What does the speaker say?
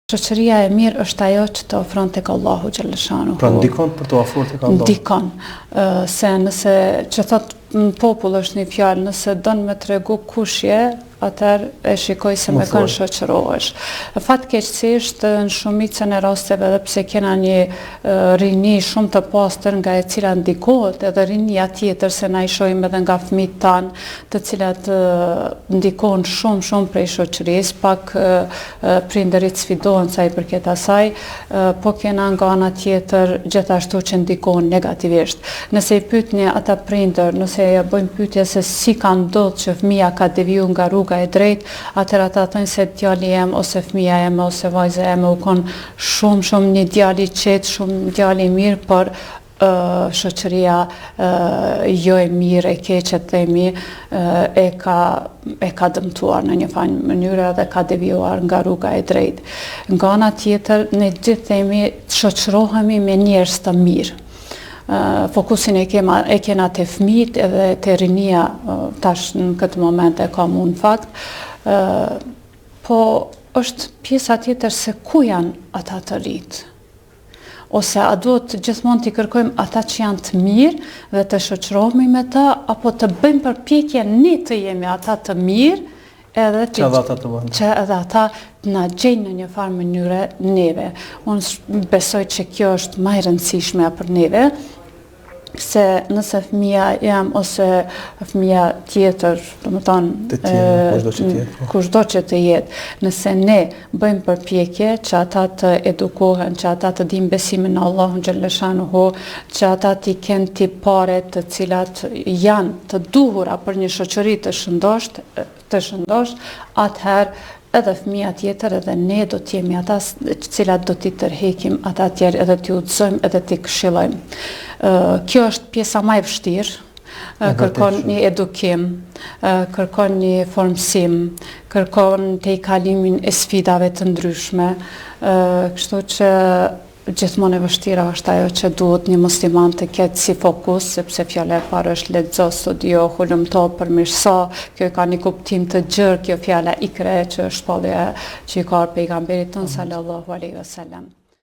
Shoqëria e mirë është ajo që të ofron tek Allahu xhaleshanuhu. Pra ndikon për të ofruar tek Allahu. Ndikon. Se nëse që thot popull është një fjalë, nëse don me tregu kush je, atëherë e shikoj se me kën shoqërohesh. Fatkeqësisht në shumicën e rasteve, edhe pse kena një rini shumë të pastër nga e cila ndikohet edhe rinia tjetër, se na i shohim edhe nga fëmijët tanë, të cilat ndikon shumë prej shoqërisë, pak prindërit sfidohen sa i përket asaj, po kena nga ana tjetër gjithashtu që ndikon negativisht. Nëse i pyetni ata prindër, nëse ja bëjmë pyetje se si ka ndodhur që fëmia ka deviju nga rruga e drejtë, atëherë ata thonë se djali im ose fëmia ime ose vajza ime u kon shumë një djali i qetë, shumë djali i mirë, por shoqëria jo e mirë, e keqe themi, e ka dëmtuar në një mënyrë dhe ka devijuar nga rruga e drejtë. Nga ana tjetër, ne gjithë themi shoqërohemi me njerëz të mirë. Fokusin e kena të fëmijët edhe të rinia, tash në këtë moment e kam unë fakt, po është pjesa tjetër se ku janë ata të rritë. Ose a duhet gjithmonë t'i kërkojmë ata që janë të mirë dhe të shoqërohemi me ta, apo të bëjmë përpjekje ne të jemi ata të mirë, që edhe ata na gjejnë në një farë mënyre neve. Unë besoj që kjo është më e rëndësishme për neve, se nëse fëmia jam ose fëmia tjetër, kushdo që të jetë, nëse ne bëjmë përpjekje që ata të edukohen, që ata të dinë besimin në Allahun xhaleshanuhu, që ata t'i kenë tipare të cilat janë të duhura për një shoqëri të shëndosh, atëherë edhe fëmia tjetër edhe ne do t'jemi ata cilat do t'i tërheqim ata tjerë, edhe t'i udhëzojmë edhe t'i këshillojmë. Kjo është pjesa më e vështirë, kërkon një edukim, kërkon një formësim, kërkon te i kalimin e sfidave të ndryshme, kështu që gjithmonë e vështira është ajo që duhet një musliman të ketë si fokus, sepse fjala e parë është lexo, studio, hulumto, përmirëso, kjo ka një kuptim të gjerë, kjo fjala ikre që është shpallja që i ka pejgamberit ton sallallahu alaihi wasallam.